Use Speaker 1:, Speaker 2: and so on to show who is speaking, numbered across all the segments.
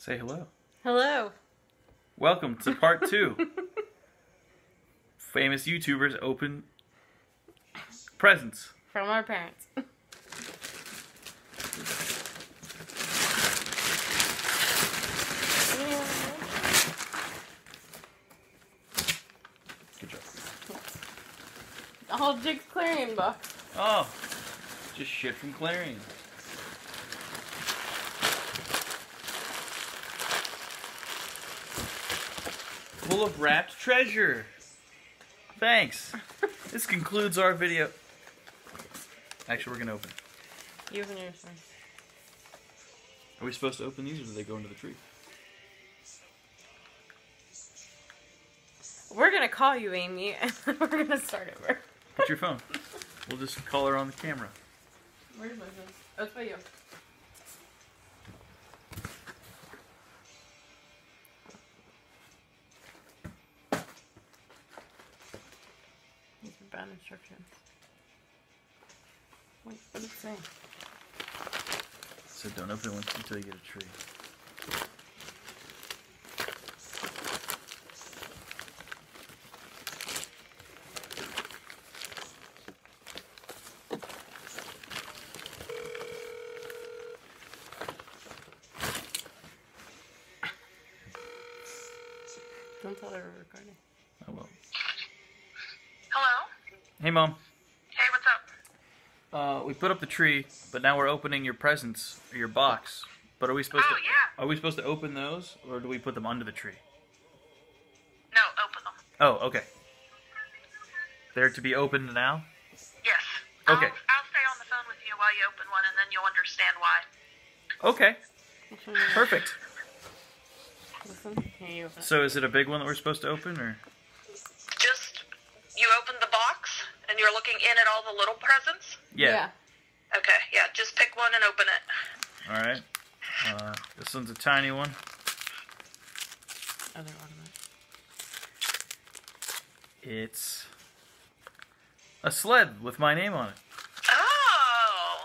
Speaker 1: Say hello.
Speaker 2: Hello.
Speaker 1: Welcome to part 2. Famous YouTubers open presents.
Speaker 2: From our parents.
Speaker 1: Good job.
Speaker 2: All Jake's Clarion box.
Speaker 1: Oh, just shit from Clarion. Full of wrapped treasure. Thanks. This concludes our video. Actually, we're gonna open.
Speaker 2: You open yours first.
Speaker 1: Are we supposed to open these, or do they go into the tree?
Speaker 2: We're gonna call you, Amy, and then we're gonna start over.
Speaker 1: Put your phone. We'll just call her on the camera.
Speaker 2: Where's my phone? Oh, it's by you. These are bad instructions. Wait, what did it say?
Speaker 1: So don't open it until you get a tree.
Speaker 2: Don't tell her we're recording.
Speaker 1: Oh well.
Speaker 3: Hello?
Speaker 1: Hey, Mom.
Speaker 3: Hey, what's up?
Speaker 1: We put up the tree, but now we're opening your presents, or your box. But are we supposed
Speaker 3: Oh,
Speaker 1: to?
Speaker 3: yeah.
Speaker 1: Are we supposed to open those, or do we put them under the tree?
Speaker 3: No, open them.
Speaker 1: Oh, okay. They're to be opened now?
Speaker 3: Yes.
Speaker 1: Okay.
Speaker 3: I'll stay on the phone with you while you open one, and then you'll understand why.
Speaker 1: Okay.
Speaker 2: Which one is it?
Speaker 1: Perfect.
Speaker 2: This one? Here, you open it.
Speaker 1: So is it a big one that we're supposed to open, or?
Speaker 3: Just, you open the box, and you're looking in at all the little presents?
Speaker 1: Yeah.
Speaker 3: Okay, yeah, just pick one and open it.
Speaker 1: All right. This one's a tiny one.
Speaker 2: Other ornament.
Speaker 1: It's a sled with my name on it.
Speaker 3: Oh!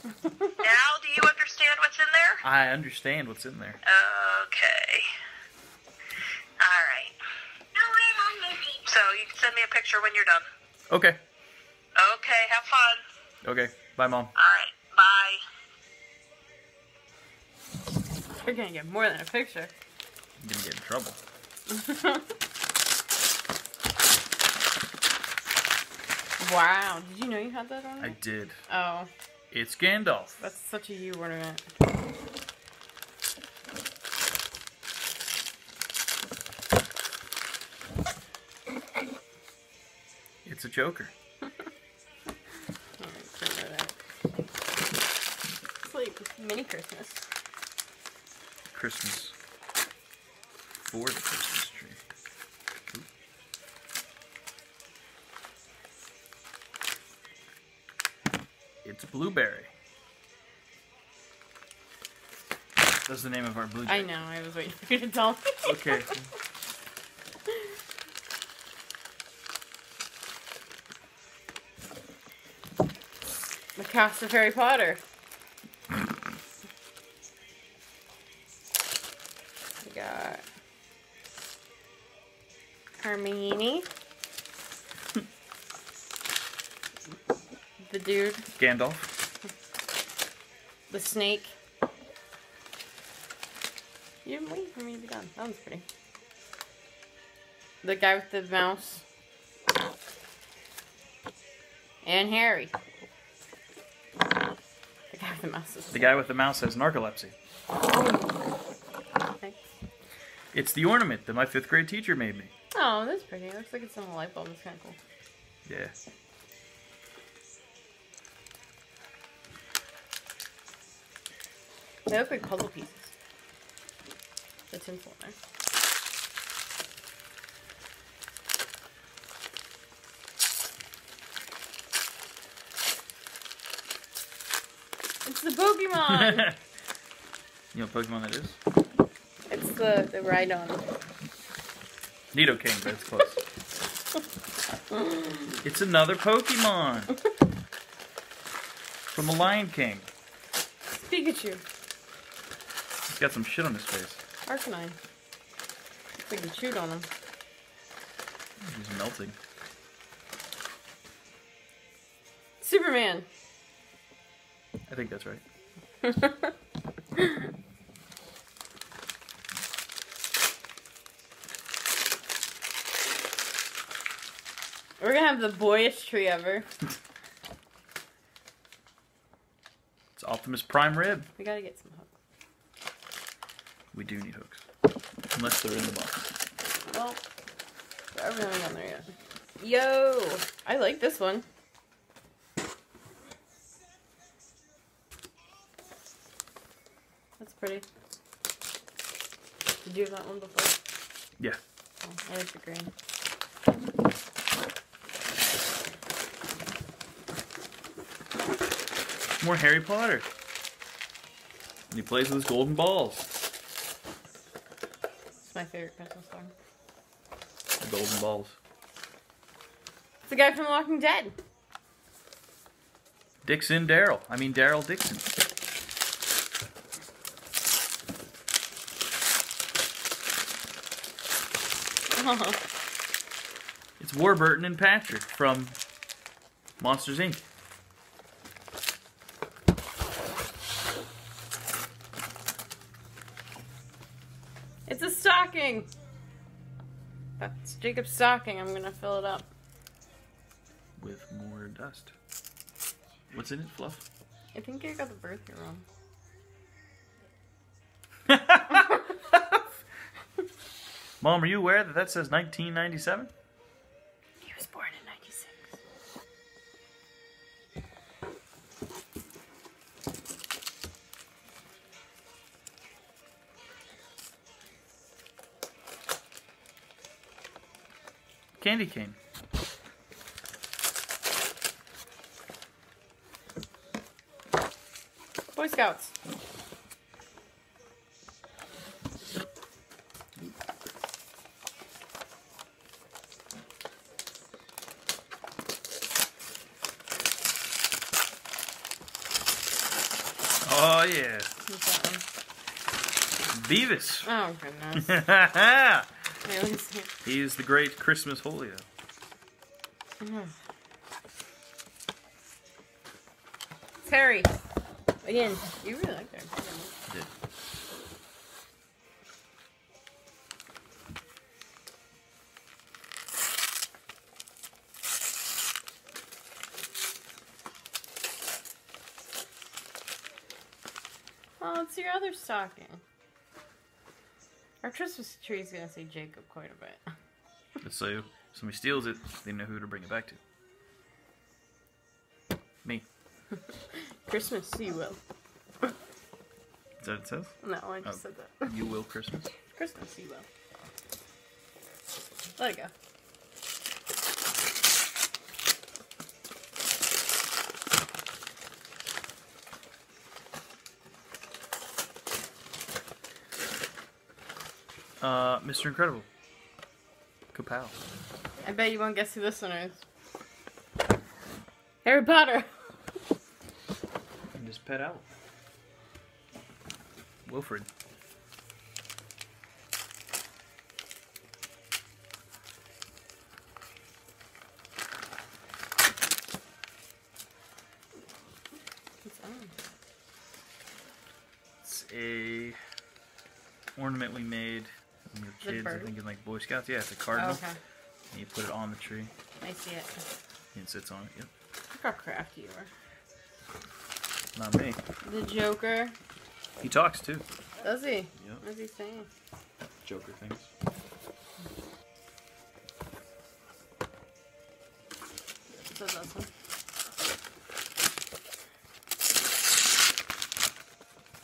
Speaker 3: Now do you understand what's in there?
Speaker 1: I understand what's in there.
Speaker 3: Okay. Alright. So you can send me a picture when you're done.
Speaker 1: Okay.
Speaker 3: Okay, have fun.
Speaker 1: Okay. Bye, Mom.
Speaker 3: Alright, bye.
Speaker 2: You're gonna get more than a picture.
Speaker 1: I'm gonna get in trouble.
Speaker 2: Wow. Did you know you had that on?
Speaker 1: I did.
Speaker 2: Oh.
Speaker 1: It's Gandalf.
Speaker 2: That's such a you ornament.
Speaker 1: It's a Joker.
Speaker 2: Alright, get rid of that. It's like mini Christmas.
Speaker 1: Christmas. For the Christmas tree. Ooh. It's a blueberry. That's the name of our blueberry.
Speaker 2: I know, I was waiting for you to tell me.
Speaker 1: Okay.
Speaker 2: The cast of Harry Potter. We got Hermione. The dude.
Speaker 1: Gandalf.
Speaker 2: The snake. You didn't wait for me to be done. That one's pretty. The guy with the mouse. And Harry. The guy with the mouse is
Speaker 1: The guy with the mouse has narcolepsy.
Speaker 2: Thanks.
Speaker 1: It's the ornament that my 5th grade teacher made me.
Speaker 2: Oh, that's pretty. It looks like it's on a light bulb. It's kind of cool.
Speaker 1: Yeah.
Speaker 2: They look like puzzle pieces. The tinsel in there. It's the Pokemon!
Speaker 1: You know what Pokemon that is?
Speaker 2: It's the Rhydon.
Speaker 1: Nidoking, but it's close. It's another Pokemon! From the Lion King.
Speaker 2: Pikachu.
Speaker 1: He's got some shit on his face.
Speaker 2: Arcanine. Looks like you chewed on him.
Speaker 1: He's melting.
Speaker 2: Superman.
Speaker 1: I think that's right.
Speaker 2: We're gonna have the boyish tree ever.
Speaker 1: It's Optimus Prime Rib.
Speaker 2: We gotta get some hooks.
Speaker 1: We do need hooks. Unless they're in the box.
Speaker 2: Well, we haven't gone there yet. Yo! I like this one. That's pretty. Did you have that one before?
Speaker 1: Yeah.
Speaker 2: Oh, I like the green.
Speaker 1: More Harry Potter. And he plays with his golden balls.
Speaker 2: It's my favorite Christmas song.
Speaker 1: The golden balls.
Speaker 2: It's the guy from The Walking Dead.
Speaker 1: Daryl Dixon.
Speaker 2: Oh.
Speaker 1: It's Warburton and Patrick from Monsters, Inc.
Speaker 2: It's a stocking! That's Jacob's stocking. I'm gonna fill it up.
Speaker 1: With more dust. What's in it, Fluff?
Speaker 2: I think I got the birth year wrong.
Speaker 1: Mom, are you aware that that says 1997?
Speaker 2: He was born in 96.
Speaker 1: Candy cane.
Speaker 2: Boy Scouts.
Speaker 1: Oh, yeah.
Speaker 2: What's that one?
Speaker 1: Beavis.
Speaker 2: Oh, goodness. Wait, let me see.
Speaker 1: He is the great Christmas Holio.
Speaker 2: It's Harry. Again, you really like that.
Speaker 1: I did.
Speaker 2: Oh, it's your other stocking. Our Christmas tree is gonna say Jacob quite a bit.
Speaker 1: So if somebody steals it, they know who to bring it back to. Me.
Speaker 2: Christmas, you will.
Speaker 1: Is that what it says?
Speaker 2: No, I just said that.
Speaker 1: You will Christmas.
Speaker 2: Christmas, you will. Let it go.
Speaker 1: Mr. Incredible. Kapow.
Speaker 2: I bet you won't guess who this one is. Harry Potter.
Speaker 1: And just pet out. Wilfred.
Speaker 2: What's on?
Speaker 1: It's a ornament we made when we were kids, I think in like Boy Scouts. Yeah, it's a cardinal.
Speaker 2: Oh, okay.
Speaker 1: And you put it on the tree.
Speaker 2: I see it.
Speaker 1: And it sits on it. Yep.
Speaker 2: Look how crafty you are.
Speaker 1: Not me.
Speaker 2: The Joker.
Speaker 1: He talks too.
Speaker 2: Does he?
Speaker 1: Yep.
Speaker 2: What's he saying?
Speaker 1: Joker things.
Speaker 2: So this one.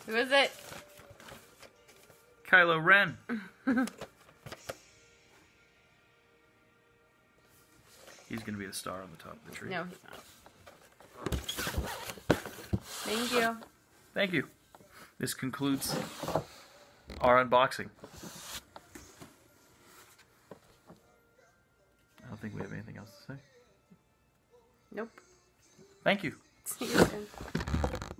Speaker 2: Who is it?
Speaker 1: Kylo Ren. He's gonna be the star on the top of the tree.
Speaker 2: No, he's not. Thank you.
Speaker 1: Thank you. This concludes our unboxing. I don't think we have anything else to say.
Speaker 2: Nope.
Speaker 1: Thank you.
Speaker 2: See you soon.